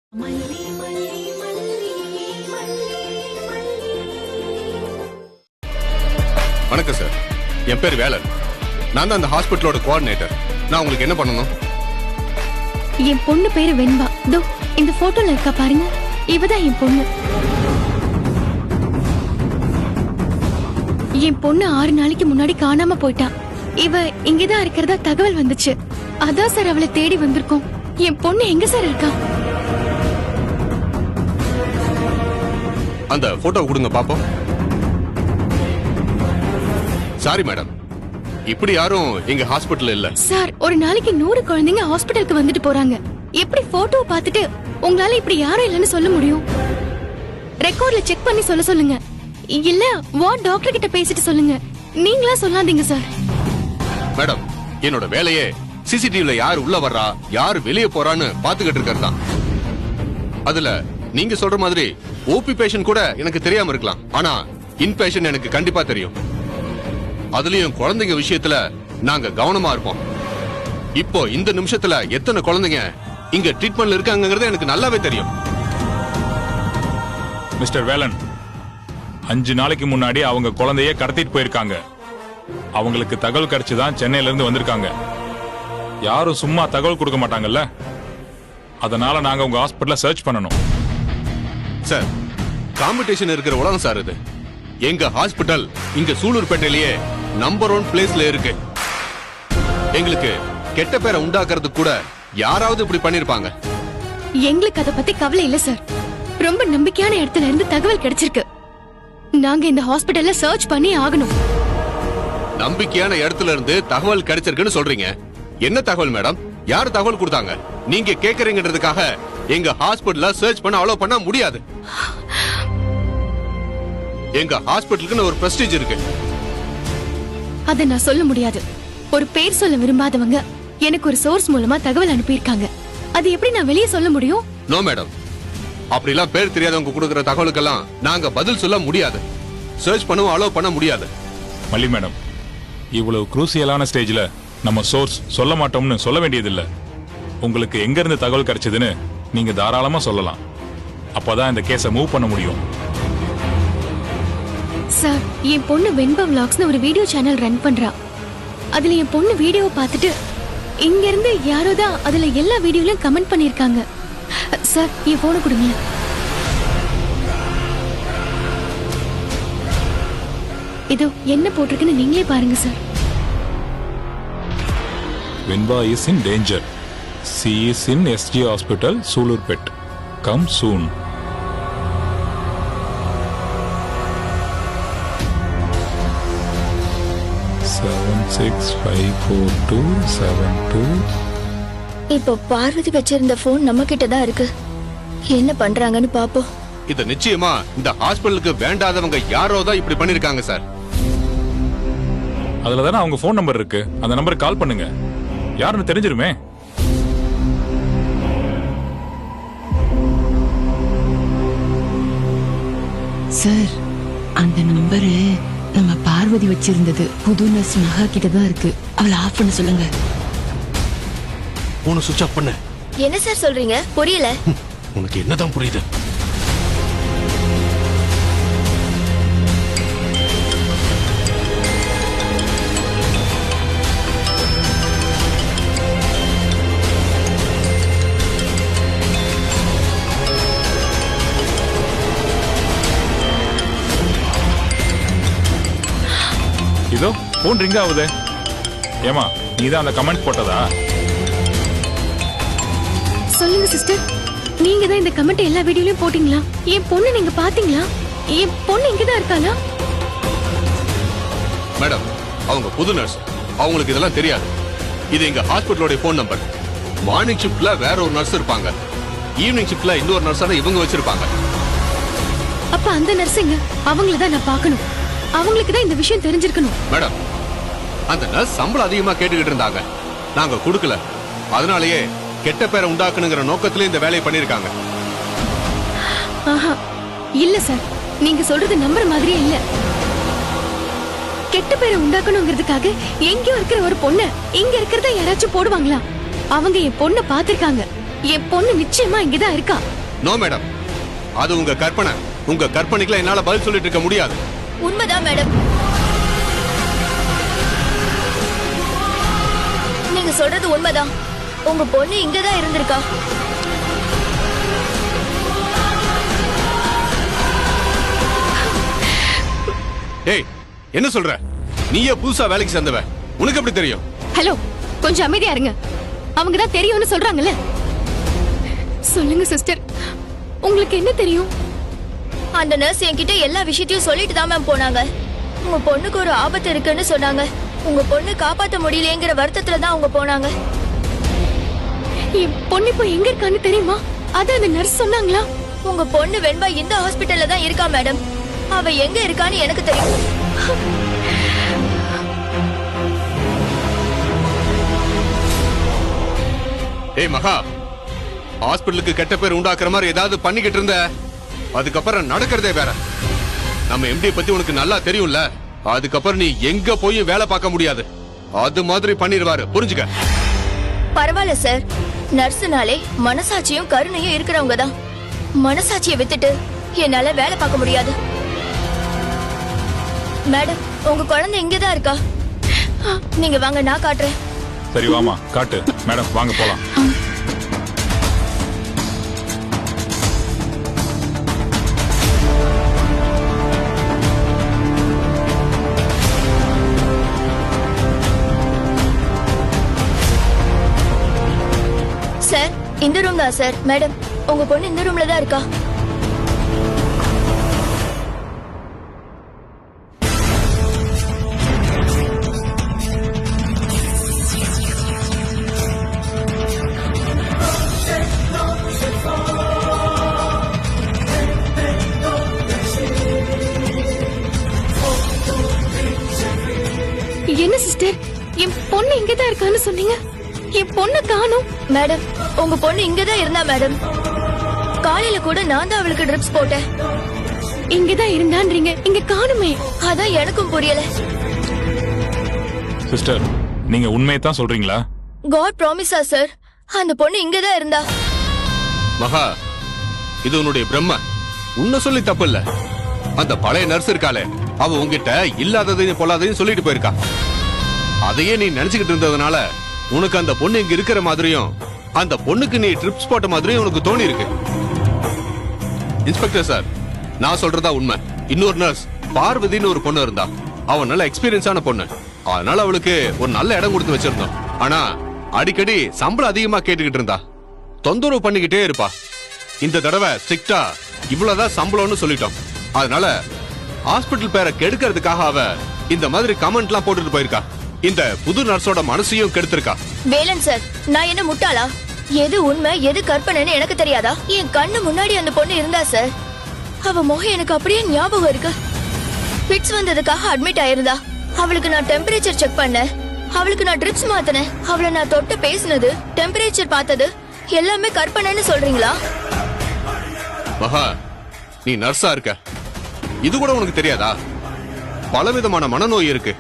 வணக்கம் சார், என் பேர் வேலன். நான் தான் அந்த ஹாஸ்பிட்டலோட கோஆர்டினேட்டர். நான் உங்களுக்கு என்ன பண்ணணும்? என் பொண்ணு பேரு வெண்பா. தோ இந்த போட்டோல இருக்கா பாருங்க, இவதான் என் பொண்ணு. என் பொண்ணு 6 நாளைக்கு முன்னாடி காணாம போயிட்டா. இவ இங்கதான் இருக்கிறதா தகவல் வந்துச்சு. அதான் சார் அவளை தேடி வந்திருக்கோம். என் பொண்ணு எங்க சார் இருக்கா? அந்த போட்டோ கொடுங்க பாப்போம். சாரி மேடம், இப்படி யாரும் எங்க ஹாஸ்பிட்டல் இல்ல. சார், ஒரு நாளைக்கு 100 குழந்தைங்க ஹாஸ்பிட்டலுக்கு வந்துட்டு போறாங்க. எப்படி போட்டோ பார்த்துட்டு உங்களால இப்படி யாரும் இல்லைன்னு சொல்ல முடியும்? ரெக்கார்ட்ல செக் பண்ணி சொல்லுங்க. இல்ல வார்ட் டாக்டர் கிட்ட பேசிட்டு சொல்லுங்க. நீங்களா சொல்லாதீங்க சார். மேடம், என்னோட வேலையே சிசிடிவில யார் உள்ள வர்றா யார் வெளியே போறான்னு பாத்துக்கிட்டு இருக்கிறது தான். அதுல நீங்க சொல்ற மாதிரி ஓபி பேஷண்ட் கூட எனக்கு தெரியாம இருக்கலாம், ஆனா இன் பேஷண்ட் எனக்கு கண்டிப்பா தெரியும். அதுலயும் குழந்தைங்க விஷயத்துல நாங்க கவனமா இருப்போம். இப்போ இந்த நிமிஷத்துல எத்தனை குழந்தைங்க இங்க ட்ரீட்மெண்ட்ல இருக்காங்கிறது எனக்கு நல்லாவே தெரியும். மிஸ்டர் வேலன், 5 நாளைக்கு முன்னாடி அவங்க குழந்தைய கடத்திட்டு போயிருக்காங்க. அவங்களுக்கு தகவல் கிடைச்சுதான் சென்னையில இருந்து வந்திருக்காங்க. யாரும் சும்மா தகவல் கொடுக்க மாட்டாங்கல்ல, அதனால நாங்க உங்க ஹாஸ்பிட்டல சர்ச் பண்ணணும். சார், காம்படிஷன் இருக்கிற உலகம் சார் இது. எங்க ஹாஸ்பிட்டல் இங்க சூலூர்பேட்டையிலேயே நம்பர் 1 பிளேஸ்ல இருக்கு. எங்களுக்கு கெட்ட பேரை உண்டாக்குறதுக்கு கூட யாராவது இப்படி பண்ணிருப்பாங்க? எங்களுக்கு அத பத்தி கவலை இல்ல சார். ரொம்ப நம்பிக்கையான இடத்துல இருந்து தகவல் கிடைச்சிருக்கு. நாங்க இந்த ஹாஸ்பிடல்ல சர்ச் பண்ணி ஆகணும். நம்பிக்கையான இடத்துல இருந்து தகவல் கிடைச்சிருக்குன்னு சொல்றீங்க. என்ன தகவல் மேடம்? யார் தகவல் கொடுத்தாங்க? நீங்க கேக்குறீங்கன்றதுக்காக எங்க ஹாஸ்பிடல்ல சர்ச் பண்ண அலோ பண்ண முடியாது. எங்க ஹாஸ்பிடலுக்கு ஒரு பிரஸ்டீஜ் இருக்கு. அத நான் சொல்ல முடியாது. ஒரு பேர் சொல்ல விரும்பாதவங்க எனக்கு ஒரு சோர்ஸ் மூலமா தகவல் அனுப்பியிருக்காங்க. அது எப்படி நான் வெளியே சொல்ல முடியும்? நோ மேடம், அப்படிலாம் பேர் தெரியாதவங்க கொடுக்கிற தகவலுக்கெல்லாம் நாங்க பதில் சொல்ல முடியாது. சர்ச் பண்ணவும் அலோ பண்ண முடியாது. மல்லி மேடம், இவ்வளவு குரூசியலான ஸ்டேஜ்ல நம்ம சோர்ஸ் சொல்ல மாட்டோம்னு சொல்ல வேண்டியதில்லை. உங்களுக்கு எங்க இருந்து தகவல் கிடைச்சதுன்னு நீங்க தாராளமா சொல்லலாம். அப்பதான் இந்த கேஸை மூவ் பண்ண முடியும். சார், என் பொண்ணு வெண்பா விலாக்ஸ்னு ஒரு வீடியோ சேனல் ரன் பண்றா. அதுல என் பொண்ணு வீடியோவை பார்த்துட்டு இங்க இருந்து யாரோ தான் அதுல எல்லா வீடியோலயும் கமெண்ட் பண்ணிருக்காங்க. சார், என் போனை கொடுங்க. இதோ என்ன போட்டிருக்குன்னு நீங்களே பாருங்க sir. Venba is in danger. She is in SG Hospital, Sulurpet. Come soon. Seven six five four two seven two. இப்போ பார்வதி வச்சிருந்த போன் நம்ம கிட்ட தான் இருக்கு. என்ன பண்றாங்கன்னு பாப்போம். இது நிச்சயமா இந்த ஹாஸ்பிடலுக்கு வேண்டாதவங்க யாரோ தான் இப்படி பண்ணிருக்காங்க சார். அதுல தானே அவங்க போன் நம்பர் இருக்கு. அந்த நம்பருக்கு கால் பண்ணுங்க, யாருன்னு தெரிஞ்சிருமே. சார், அந்த நம்பரு நம்ம பார்வதி வச்சிருந்தது புது நர்ஸ் மகா கிட்ட தான் இருக்கு. அவளை ஆஃப் பண்ண சொல்லுங்க. போன சுவிட்ச் ஆஃப் பண்ண. என்ன சார் சொல்றீங்க? புரியல. உனக்கு என்னதான் புரியுது? இதோ போன் ரிங் ஆகுது. ஏமா, நீதான் அந்த கமெண்ட் போட்டதா? சொல்லுங்க சிஸ்டர், நீங்க தான் இந்த கமெண்ட் எல்லா வீடியோலயும் போட்டீங்களா? என் பொண்ணு நீங்க பாத்தீங்களா? என் பொண்ணு இங்கதான் இருக்காளா? மேடம், அவங்க புது நர்ஸ், அவங்களுக்கு இதெல்லாம் தெரியாது. இது எங்க ஹாஸ்பிட்டலோட போன் நம்பர். மார்னிங் ஷிப்ட்ல வேற ஒரு நர்ஸ் இருப்பாங்க, ஈவினிங் ஷிப்ட்ல இன்னொரு நர்ஸான இவங்க வச்சிருப்பாங்க. அப்ப அந்த நர்ஸுங்க அவங்கள தான் நான் பார்க்கணும். அவங்களுக்கு தான் இந்த விஷயம் தெரிஞ்சிருக்கணும். மேடம், அந்த நர்ஸ் சம்பளம் அதிகமா கேட்டுக்கிட்டு இருந்தாங்க, நாங்க கொடுக்கல. அதனாலேயே கெட்ட பேரை உண்டாக்கணுங்கிற நோக்கத்திலே இந்த வேலையை பண்ணிருக்காங்க. ஆஹா, இல்ல சார், நீங்க சொல்றது நம்புற மாதிரியே இல்ல. கெட்ட பேரை உண்டாக்கணுங்கிறதுக்காக எங்கேயோ இருக்கிற ஒரு பொண்ண இங்க இருக்கிறத யாராச்சும் போடுவாங்களா? அவங்க என் பொண்ணை பாத்திருக்காங்க. என் பொண்ணு நிச்சயமா இங்கதான் இருக்கா. நோ மேடம், அது உங்க கற்பனை. உங்க கற்பனைக்குலாம் என்னால பதில் சொல்லிட்டு இருக்க முடியாது. உண்மைதான் மேடம். நீங்க சொல்றது உண்மைதான். உங்க பொண்ணு இங்கதான் இருந்திருக்கா. ஏய், என்ன சொல்ற? நீயே புதுசா வேலைக்கு சேர்ந்தவ, உனக்கு எப்படி தெரியும்? ஹலோ, கொஞ்சம் அமைதியா இருங்க. அவங்க தான் தெரியும்னு சொல்றாங்கல்ல. சொல்லுங்க சிஸ்டர், உங்களுக்கு என்ன தெரியும்? அந்த நர்ஸ் என்கிட்ட எல்லா விஷயத்தையும் சொல்லிட்டு தான் மேம் போனாங்க. உங்க பொண்ணுக்கு ஒரு ஆபத்து இருக்குன்னு சொன்னாங்க. உங்க பொண்ணு காப்பாத்த முடியலங்கிற வருத்தத்துல தான் அவங்க போனாங்க. என் பொண்ணு இப்போ எங்க இருக்கான்னு தெரியுமா? அது அந்த நர்ஸ் சொன்னாங்களா? உங்க பொண்ணு வெண்பா இந்த ஹாஸ்பிட்டல்ல தான் இருக்கா மேடம். அவ எங்க இருக்கான்னு எனக்கு தெரியும். ஏய் மகா, ஹாஸ்பிட்டலுக்கு கெட்ட பேர் உண்டாக்குற மாதிரி ஏதாவது பண்ணிக்கிட்டு இருந்த, அதுக்கப்புறம் நடக்கிறதே வேற. நம்ம எம்டி பத்தி உனக்கு நல்லா தெரியும்ல. அதுக்கப்புறம் நீ எங்க போய் வேலை பார்க்க முடியாது. அது மாதிரி பண்ணிடுவாரு, புரிஞ்சுக்க. பரவாயில்ல சார், நர்ஸுனாலே மனசாட்சியும் கருணையும் இருக்கிறவங்க தான். மனசாட்சியை வித்துட்டு என்னால வேலை பார்க்க முடியாது. மேடம், உங்க குழந்தை இங்கதான் இருக்கா. நீங்க வாங்க, நான் காட்டுறேன். சரி வாமா காட்டு. மேடம் வாங்க போலாம். சார், இந்த ரூம் தான் சார். மேடம், உங்க பொண்ணு இந்த ரூம்ல தான் இருக்கா. என்ன சிஸ்டர், என் பொண்ணு இங்கதான் இருக்கான்னு சொன்னீங்க. என் பொண்ணு காணோம். மேடம், உங்க பொண்ணு இங்கதான் இருந்தா மேடம். காலையில கூட நான் தான் அவளுக்கு ட்ரிப்ஸ் போட்டேன். இங்கதான் இருந்தான்றீங்க, இங்க காணுமே. அதான் எனக்கும் புரியல. சிஸ்டர், நீங்க உண்மையை தான் சொல்றீங்களா? காட் ப்ராமிஸா சார், அந்த பொண்ணு இங்கதான் இருந்தா. மகா, இது உன்னுடைய பிரம்ம. உன்னை சொல்லி தப்பு இல்ல. அந்த பழைய நர்ஸ் இருக்காளே, அவ உன்கிட்ட இல்லாததையும் பொல்லாததையும் சொல்லிட்டு போயிருக்கா. அதையே நீ நினைச்சுக்கிட்டு இருந்ததுனால உனக்கு அந்த பொண்ணு இங்க இருக்கிற மாதிரியும் அந்த பொண்ணுக்கு நீ ட்ரிப்ஸ் போட்ட மாதிரியும் உனக்கு தோணி இருக்கு. இன்ஸ்பெக்டர் சார், நான் சொல்றதா உண்மை. இன்னொரு நர்ஸ் பார்வதின்னு ஒரு பொண்ணு இருந்தா. அவ நல்ல எக்ஸ்பீரியன்ஸான பொண்ணு. அதனால அவளுக்கு ஒரு நல்ல இடம் கொடுத்து வச்சிருந்தோம். ஆனா அடிக்கடி சம்பளம் அதிகமா கேட்டுக்கிட்டு இருந்தா. தொந்தரவு பண்ணிக்கிட்டே இருப்பா. இந்த தடவை ஸ்ட்ரிக்டா இவ்வளவுதான் சம்பளம்னு சொல்லிட்டோம். அதனால ஹாஸ்பிட்டல் பேரை கெடுக்கிறதுக்காக அவ இந்த மாதிரி கமெண்ட் எல்லாம் போட்டுட்டு போயிருக்கா. இந்த புது நர்ஸோட மனசையும் கெடுத்திருக்கா. வேலன் சார், நான் என்ன முட்டாளா? எது உண்மை எது கற்பனைன்னு எனக்கு தெரியாதா? என் கண்ணு முன்னாடி அந்த பொண்ணு இருந்தா சார். அவ முகம் எனக்கு அப்படியே ஞாபகம் இருக்கு. பிட்ஸ் வந்ததுக்காக அட்மிட் ஆயிருந்தா. அவளுக்கு நான் டெம்பரேச்சர் செக் பண்ணேன். அவளுக்கு நான் ட்ரிப்ஸ் மாத்தினேன். அவளை நான் தொட்டு பேசினது, டெம்பரேச்சர் பார்த்தது எல்லாமே கற்பனைன்னு சொல்றீங்களா? மகா, நீ நர்ஸா இருக்க, இது கூட உனக்கு தெரியாதா? பலவிதமான மனநோய் இருக்கு.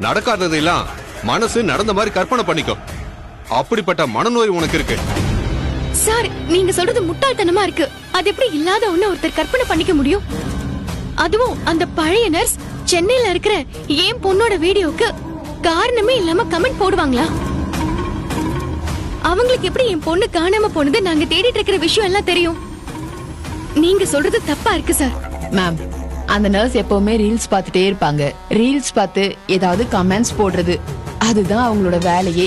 நடக்காததெல்லாம் மனசு நடந்த மாதிரி கற்பனை பண்ணிக்கும். அப்படிப்பட்ட மனநோய் உனக்கு இருக்கு. சார், நீங்க சொல்றது முட்டாள்தனமா இருக்கு. அது எப்படி இல்லாத ஒண்ணு ஒருத்தர் கற்பனை பண்ணிக்க முடியும்? அதுவும் அந்த பழைய நர்ஸ் சென்னையில இருக்கிற என் பொண்ணோட வீடியோக்கு காரணமே இல்லாம கமெண்ட் போடுவாங்களா? அவங்களுக்கு எப்படி என் பொண்ணு காணாம போனது நாங்க தேடிட்டு இருக்கிற விஷயம் எல்லாம் தெரியும்? நீங்க சொல்றது தப்பா இருக்கு சார். மேம், அந்த நர்ஸ் எப்பவுமே ரீல்ஸ் பார்த்துட்டே இருப்பாங்க. ரீல்ஸ் பார்த்து ஏதாவது கமெண்ட்ஸ் போடுறது, அதுதான் அவங்களோட வேலையே.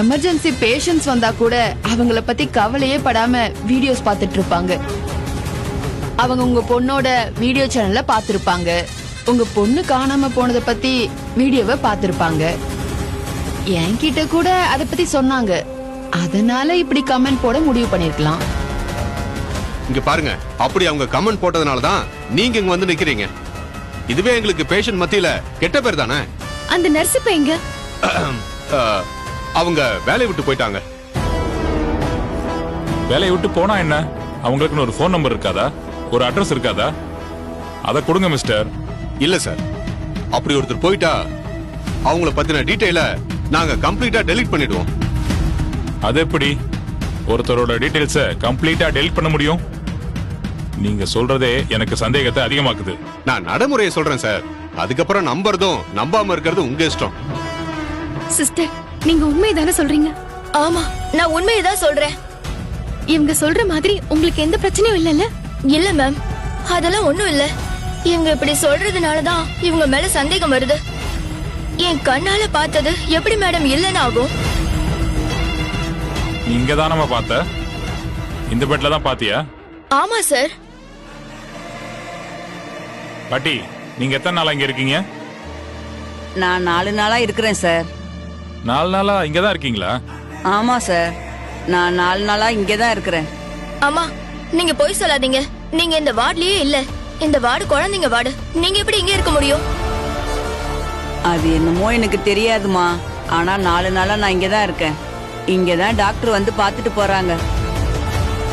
எமர்ஜென்சி பேஷண்ட்ஸ் வந்தா கூட அவங்கள பத்தி கவலையே படாம வீடியோஸ் பார்த்துட்டு இருப்பாங்க. அவங்க உங்க பொண்ணோட வீடியோ சேனல்ல பார்த்திருப்பாங்க. உங்க பொண்ணு காணாம போனதை பத்தி வீடியோவை பார்த்திருப்பாங்க. என்கிட்ட கூட அதை பத்தி சொன்னாங்க. அதனால இப்படி கமெண்ட் போட முடிவு பண்ணிருக்கலாம். இங்க பாருங்க, அப்படி அவங்க கமெண்ட் போட்டதுனால தான் நீங்க இங்க வந்து நிக்கிறீங்க. இதுவே எங்களுக்கு பேஷண்ட் மத்தியில கெட்ட பேர் தானே. அந்த நர்ஸ் இப்ப எங்க? அவங்க வேலையை விட்டு போயிட்டாங்க. வேலையை விட்டு போனா என்ன? அவங்களுக்குன்னு ஒரு ஃபோன் நம்பர் இருக்காதா? ஒரு அட்ரஸ் இருக்காதா? அதை கொடுங்க மிஸ்டர். இல்ல சார், அப்படி ஒருத்தர் போயிட்டா அவங்கள பத்தின டீடைல நாங்க கம்ப்ளீட்டா டெலீட் பண்ணிடுவோம். அது எப்படி? ஒருத்தரோட டீடைல்ஸ கம்ப்ளீட்டா டெலிட் பண்ண முடியும்? நீங்க சொல்றதே எனக்கு சந்தேகத்தை அதிகமாக்குது. நான் நடைமுறையை சொல்றேன் சார். அதுக்கப்புறம் நம்புறதும் நம்பாம இருக்கிறது உங்க இஷ்டம். சிஸ்டர், நீங்க உண்மையதானே சொல்றீங்க? ஆமா, நான் உண்மையை தான் சொல்றேன். இவங்க சொல்ற மாதிரி உங்களுக்கு எந்த பிரச்சனையும் இல்லல்ல? இல்ல மேம், அதெல்லாம் ஒண்ணும் இல்ல. இவங்க இப்படி சொல்றதுனாலதான் இவங்க மேல சந்தேகம் வருது. என் கண்ணால பார்த்தது எப்படி மேடம் இல்லன்னு ஆகும்? நீங்க தானமா பார்த்த? இந்த பெட்ல தான் பாத்தியா? ஆமா சார். பாட்டி, நீங்க எத்தனை நாளா இங்க இருக்கீங்க? நான் 4 நாளா இருக்கிறேன் சார். 4 நாளா இங்க தான் இருக்கீங்களா? ஆமா சார், நான் 4 நாளா இங்கே தான் இருக்கிறேன். ஆமா, நீங்க போய் சொல்லாதீங்க. நீங்க இந்த வார்டுலயே இல்ல. இந்த வார்டு குழந்தைங்க வார்டு. நீங்க எப்படி இங்க இருக்க முடியும்? அது என்னமோ எனக்கு தெரியாதுமா. ஆனா 4 நாளா நான் இங்கே தான் இருக்கேன். இங்கே தான் டாக்டர் வந்து பார்த்துட்டு போறாங்க.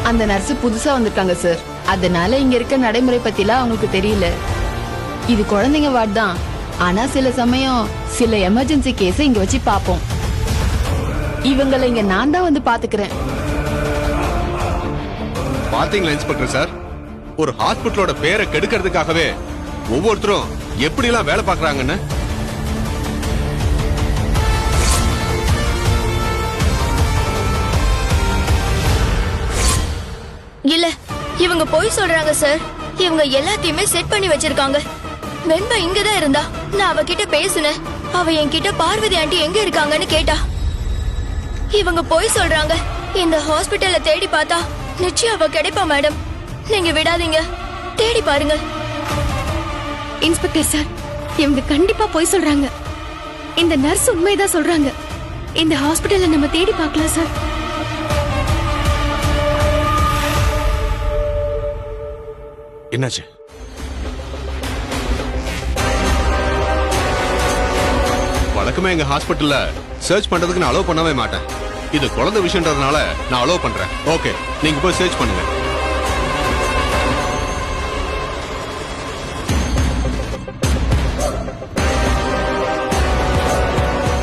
அந்த நர்ஸ் புதுசா வந்திருக்காங்க சார். அதனால இங்க இருக்க நடைமுறை பத்திலாம் அவங்களுக்கு தெரியல. இது குழந்தைங்க வார்டு தான். ஆனா சில சமயம் சில எமர்ஜென்சி கேஸ இங்க வச்சு பாப்போம். இவங்களை இங்க நான் தான் வந்து பாத்துக்கிறேன். பாத்தீங்களா இன்ஸ்பெக்டர் சார், ஒரு ஹாஸ்பிட்டலோட பேரை கெடுக்கிறதுக்காகவே ஒவ்வொருத்தரும் எப்படி எல்லாம் வேலை பாக்குறாங்கன்னு. இல்ல, இவங்க போய் சொல்றாங்க சார். இவங்க எல்லாத்தையுமே செட் பண்ணி வச்சிருக்காங்க. வெண்பா இங்கதான் இருந்தா. நான் அவகிட்ட பேசுனேன். அவ என்கிட்ட பார்வதி ஆண்டி எங்க இருக்காங்கன்னு கேட்டா. இவங்க போய் சொல்றாங்க. இந்த ஹாஸ்பிட்டல்ல தேடி பார்த்தா நிச்சயம் அவ கிடைப்பா மேடம். நீங்க விடாதீங்க, தேடி பாருங்க. இன்ஸ்பெக்டர் சார், இவங்க கண்டிப்பா போய் சொல்றாங்க. இந்த நர்ஸ் உண்மைதான் சொல்றாங்க. இந்த ஹாஸ்பிடல்ல நம்ம தேடி பார்க்கலாம் சார். என்னாச்சு? வழக்கமே எங்க ஹாஸ்பிட்டல்ல சர்ச் பண்றதுக்கு நான் அலோவ் பண்ணவே மாட்டேன். இது குழந்தை விஷயம்ன்றதுனால நான் அலோவ் பண்றேன். ஓகே, நீங்க போய் சர்ச் பண்ணுங்க.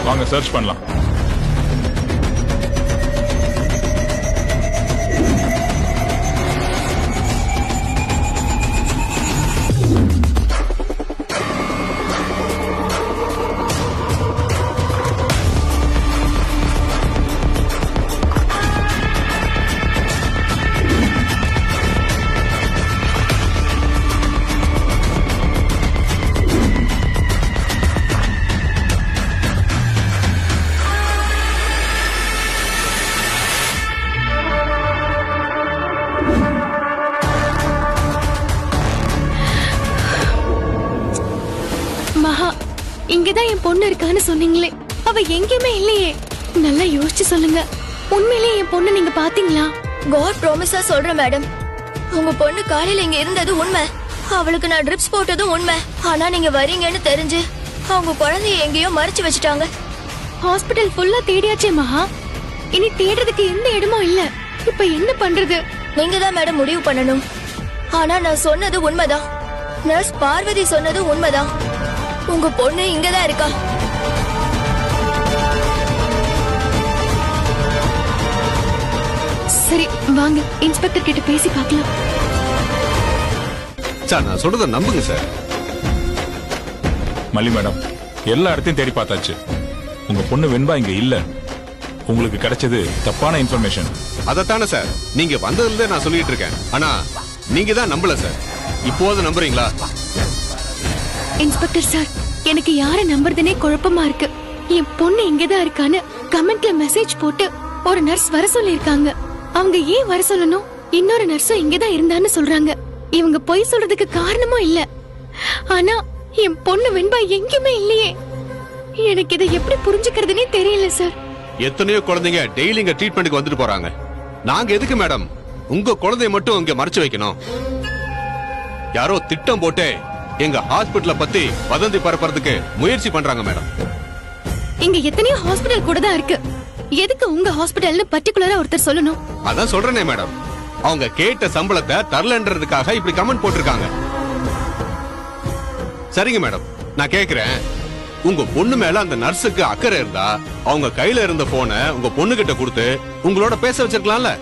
வாங்க சர்ச் பண்ணலாம். மகா, இங்கதான் என் பொண்ணு இருக்கான்னு சொன்னீங்களே, அவ எங்கேயுமே இல்லையே. நல்லா யோசிச்சு சொல்லுங்க. உண்மையிலேயே என் பொண்ணு நீங்க பாத்தீங்களா? காட் ப்ராமிஸா சொல்றேன் மேடம். உங்க பொண்ணு காலையில இங்க இருந்தது உண்மை. அவளுக்கு நான் ட்ரிப்ஸ் போட்டதும் உண்மை. ஆனா நீங்க வரீங்கன்னு தெரிஞ்சு அவங்க குழந்தைய எங்கேயோ மறைச்சு வச்சுட்டாங்க. ஹாஸ்பிடல் ஃபுல்லா தேடியாச்சே மகா. இனி தேடுறதுக்கு எந்த இடமும் இல்ல. இப்ப என்ன பண்றது? நீங்க தான் மேடம் முடிவு பண்ணணும். ஆனா நான் சொன்னது உண்மைதான். நர்ஸ் பார்வதி சொன்னது உண்மைதான். உங்க பொண்ணு இங்கதான் இருக்கா. சரி வாங்க, இன்ஸ்பெக்டர் கிட்ட பேசி பார்க்கலாம். சார், நான் சொல்றத நம்புங்க சார். மல்லி மேடம், எல்லா இடத்தையும் தேடி பார்த்தாச்சு. உங்க பொண்ணு வெண்பா இங்க இல்ல. உங்களுக்கு கிடைச்சது தப்பான இன்ஃபர்மேஷன். அதத்தானே சார் நீங்க வந்ததுல இருந்தே நான் சொல்லிட்டு இருக்கேன். ஆனா நீங்க தான் நம்பல சார். இப்போது நம்புறீங்களா? இன்ஸ்பெக்டர் சார், எனக்கு யாரை நம்புறதுனே குழப்பமா இருக்கு. என் பொண்ணு இங்கதான் இருக்கான்னு கமெண்ட்ல மெசேஜ் போட்டு ஒரு நர்ஸ் வர சொல்லிருக்காங்க. அவங்க ஏன் வர சொல்லணும்? இன்னொரு நர்ஸும் இங்கதான் இருந்தான்னு சொல்றாங்க. இவங்க பொய் சொல்றதுக்கு காரணமும் இல்ல. ஆனா என் பொண்ணு வெண்பா எங்கேயுமே இல்லையே. எனக்கு இதை எப்படி புரிஞ்சுக்கிறதுனே தெரியல சார். எத்தனையோ குழந்தைங்க டெய்லி இங்க ட்ரீட்மெண்ட்டுக்கு வந்துட்டு போறாங்க. நாங்க எதுக்கு மேடம் உங்க குழந்தைய மட்டும் இங்க மறைச்சு வைக்கணும்? யாரோ திட்டம் போட்டு எங்க ஹாஸ்பிடல்ல பத்தி வதந்தி பரப்புறதுக்கு முயற்சி பண்றாங்க மேடம். இங்க எத்தனையோ ஹாஸ்பிடல் கூட தான் இருக்கு. எதுக்கு உங்க ஹாஸ்பிடல்னு பர்டிகுலரா ஒருத்தர் சொல்லணும்? அதான் சொல்றேனே மேடம், அவங்க கேட்ட சம்பளத்தை தரலன்றதுக்காக இப்படி கமெண்ட் போட்டிருக்காங்க. சரிங்க மேடம், நான் கேக்குறேன், உங்க பொண்ணு மேல அந்த நர்ஸுக்கு அக்கறை இருந்தா அவங்க கையில இருந்த போனை உங்க பொண்ணு கிட்ட கொடுத்து உங்களோட பேச வச்சிருக்கலாம்ல.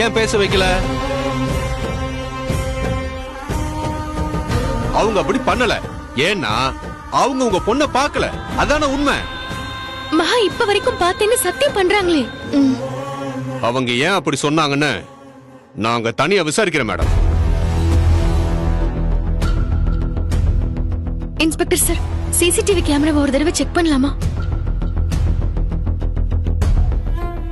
ஏன் பேச வைக்கல? அவங்க அப்படி பண்ணல. ஏன்னா அவங்க உங்க பொண்ண பார்க்கல. அதான உண்மை. மகா இப்ப வரைக்கும் பார்த்தேன்னு சத்தியம் பண்றாங்களே. அவங்க ஏன் அப்படி சொன்னாங்கன்னு நாங்க தனியா விசாரிக்கிறோம் மேடம். இன்ஸ்பெக்டர் சார், சிசிடிவி கேமராவை ஒரு தடவை செக் பண்ணலாமா?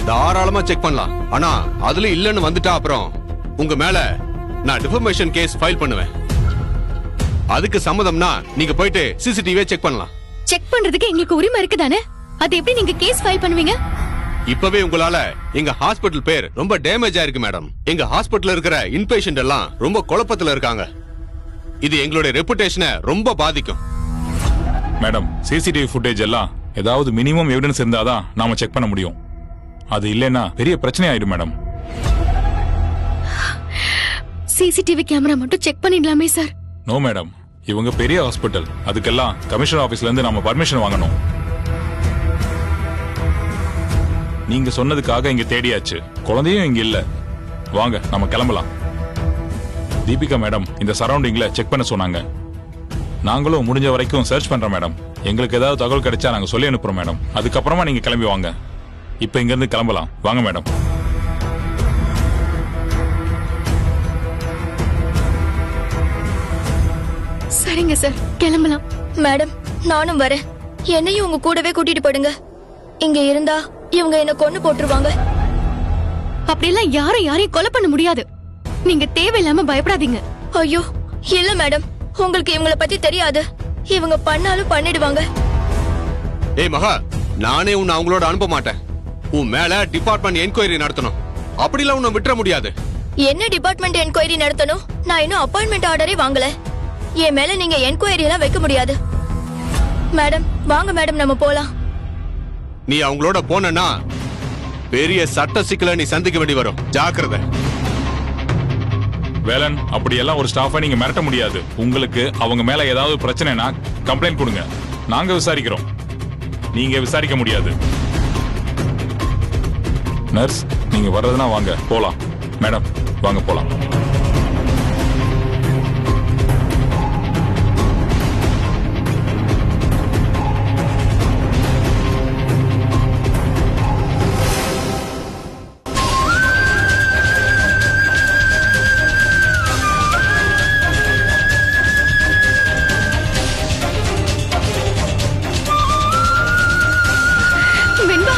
தாராளமா செக் பண்ணலாம். ஆனா அதுல இல்லன்னு வந்துட்டா அப்புறம் உங்க மேல நான் டிஃபர்மேஷன் கேஸ் ஃபைல் பண்ணுவேன். அதுக்கு சம்மதம்னா நீங்க போயிட்டு சிசிடிவியை செக் பண்ணலாம். செக் பண்றதுக்கு எங்களுக்கு உரிமை இருக்குதானே? அது எப்படி நீங்க கேஸ் ஃபைல் பண்ணுவீங்க? இப்பவே உங்களால எங்க ஹாஸ்பிடல் பேர் ரொம்ப டேமேஜ் ஆயிருக்கு மேடம். எங்க ஹாஸ்பிடல்ல இருக்கிற இன்பேஷண்ட் எல்லாம் ரொம்ப குழப்பத்துல இருக்காங்க. இது எங்களுடைய ரெபுடேஷனை ரொம்ப பாதிக்கும். மேடம், சிசிடிவி ஃபுட்டேஜ் எல்லாம் ஏதாவது மினிமம் எவிடன்ஸ் இருந்தாதான் நாம செக் பண்ண முடியும். அது இல்லைன்னா பெரிய பிரச்சனை ஆயிடும் மேடம். சிசிடிவி கேமரா மட்டும் செக் பண்ணிடலாமே சார்? நோ மேடம், இவங்க பெரிய ஹாஸ்பிட்டல். அதுக்கெல்லாம் கமிஷனர் ஆபீஸ்ல இருந்து நாம பர்மிஷன் வாங்கணும். நீங்க சொன்னதுக்காக இங்க தேடியாச்சு. குழந்தையும் இங்க இல்ல. வாங்க நம்ம கிளம்பலாம். தீபிகா மேடம் இந்த சரௌண்டிங்ல செக் பண்ண சொன்னாங்க. நாங்களும் முடிஞ்ச வரைக்கும் சர்ச் பண்றோம் மேடம். எங்களுக்கு ஏதாவது தகவல் கிடைச்சா நாங்க சொல்லி அனுப்புறோம் மேடம். அதுக்கப்புறமா நீங்க கிளம்பி வாங்க. இப்ப இங்க இருந்து கிளம்பலாம். வாங்க மேடம். சரிங்க சார், கிளம்பலாம். மேடம், நானும் வரேன். என்னையும் உங்க கூடவே கூட்டிட்டு போடுங்க. இங்க இருந்தா இவங்க என்ன கொன்னு போட்டுருவாங்க. அப்படியெல்லாம் யாரையும் கொலை பண்ண முடியாது. நீங்க தேவையில்லாம பயப்படாதீங்க. ஐயோ இல்ல மேடம், உங்களுக்கு இவங்கள பத்தி தெரியாது. இவங்க பண்ணாலும் பண்ணிடுவாங்க. ஏய் மகா, நானே உன்னை அவங்களோட அனுப்ப மாட்டேன். உன் மேல டிபார்ட்மெண்ட் என்கொயரி நடத்தணும். அப்படிலாம் உன்னை விட்டுற முடியாது. என்ன டிபார்ட்மெண்ட் என்கொயரி நடத்தணும்? நான் இன்னும் அப்பாயின்மெண்ட் ஆர்டரே வாங்கல. என் மேல நீங்க என்கொயரி எல்லாம் வைக்க முடியாது. மேடம் வாங்க மேடம், நம்ம போலாம். நீ அவங்களோட போனா பெரிய சட்ட சிக்கலை நீ சந்திக்க வேண்டி வரும். ஜாக்கிரதை. வேலன், அப்படியெல்லாம் ஒரு ஸ்டாஃபை நீங்க மிரட்ட முடியாது. உங்களுக்கு அவங்க மேல ஏதாவது பிரச்சனைனா கம்ப்ளைண்ட் கொடுங்க. நாங்க விசாரிக்கிறோம். நீங்க விசாரிக்க முடியாது. நர்ஸ், நீங்க வர்றதுனா வாங்க போலாம். மேடம் வாங்க போலாம். வெண்பா,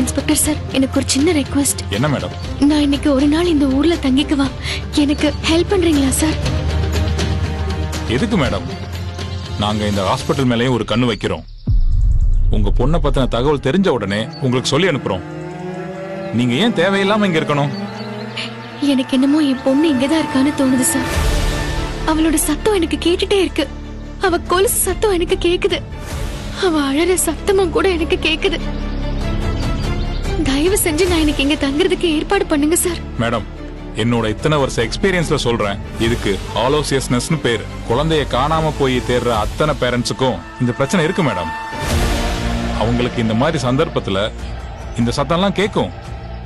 இன்ஸ்பெக்டர் சார், எனக்கு ஒரு சின்ன ரெக்வெஸ்ட். என்ன மேடம்? நான் இன்னைக்கு ஒரு நாள் இந்த ஊர்ல தங்கிக்குவா. எனக்கு ஹெல்ப் பண்றீங்களா சார்? எதுக்கு மேடம்? நாங்க இந்த ஹாஸ்பிட்டல் மேலேயும் ஒரு கண்ணு வைக்கிறோம். உங்க பொண்ணை பத்தின தகவல் தெரிஞ்ச உடனே உங்களுக்கு சொல்லி அனுப்புறோம். நீங்க ஏன் தேவையில்லாம இங்க இருக்கணும்? எனக்கு என்னமோ என் பொண்ணு இங்கதான் இருக்கான்னு தோணுது சார். அவளோட சத்தம் எனக்கு கேட்டுட்டே இருக்கு. அவ கொலுசு சத்தம் எனக்கு கேக்குது. அவ அழற சத்தமும் கூட எனக்கு கேக்குது. தயவு செஞ்சு நான் எனக்கு இங்க தங்குறதுக்கு ஏற்பாடு பண்ணுங்க சார். மேடம், என்னோட இத்தனை வருஷ எக்ஸ்பீரியன்ஸ்ல சொல்றேன், இதுக்கு ஆலோசியஸ்னஸ்னு பேரு. குழந்தைய காணாம போய் தேடுற அத்தனை பேரண்ட்ஸுக்கும் இந்த பிரச்சனை இருக்கு மேடம். அவங்களுக்கு இந்த மாதிரி சந்தர்ப்பத்துல இந்த சத்தம்லாம் கேட்கும்.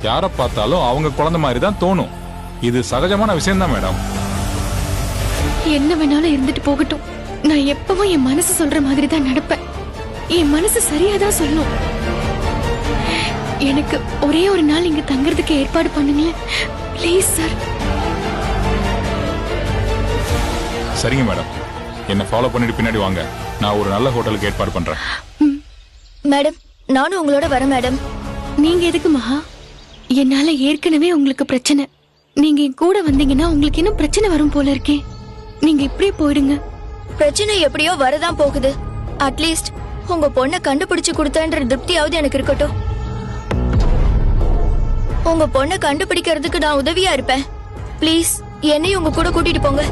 யாரை பார்த்தாலும் அவங்க குழந்தை மாதிரி தான் தோணும். இது சகஜமான விஷயம் தான் மேடம். என்ன வேணாலும் இருந்துட்டு போகட்டும். நான் எப்பவும் என் மனசு சொல்ற மாதிரி தான் நடப்பேன். என் மனசு சரியாதான் சொல்லும். எனக்கு ஒரே ஒரு நாள் இங்க தங்குறதுக்கு ஏற்பாடு பண்ணுங்களேன் ப்ளீஸ் சார். சரிங்க மேடம், என்ன ஃபாலோ பண்ணிட்டு பின்னாடி வாங்க. நான் ஒரு நல்ல ஹோட்டலுக்கு ஏற்பாடு பண்றேன். மேடம் நானும் உங்களோட வரேன் மேடம். நீங்க எதுக்கு மகா? என்னால ஏற்கனவே உங்களுக்கு பிரச்சனை. நீங்க என் கூட வந்தீங்கன்னா உங்களுக்கு இன்னும் பிரச்சனை வரும் போல இருக்கே. நீங்க இப்படியே போயிடுங்க. பிரச்சனை எப்படியோ வரதான் போகுது. அட்லீஸ்ட் உங்க பொண்ணை கண்டுபிடிச்சு கொடுத்தன்ற திருப்தியாவது எனக்கு இருக்கட்டும். உங்க பொண்ணை கண்டுபிடிக்கிறதுக்கு நான் உதவியா இருப்பேன். ப்ளீஸ் என்னையும் உங்க கூட கூட்டிட்டு போங்க.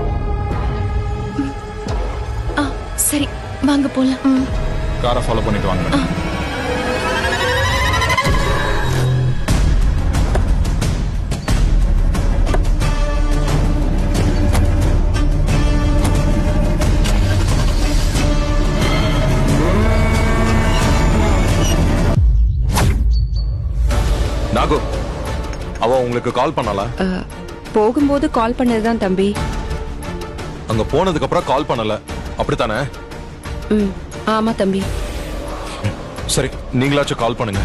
ஆ சரி வாங்க போலாம். காரை ஃபாலோ பண்ணிட்டு வாங்க மேடம். நாகு, அவ உங்களுக்கு கால் பண்ணாளா? போகும்போது கால் பண்ணதுதான் தம்பி. அங்க போனதுக்கு அப்புறம் கால் பண்ணல, அப்படித்தானே? ஆமா தம்பி. சரி, நீங்களாச்சும் கால் பண்ணுங்க.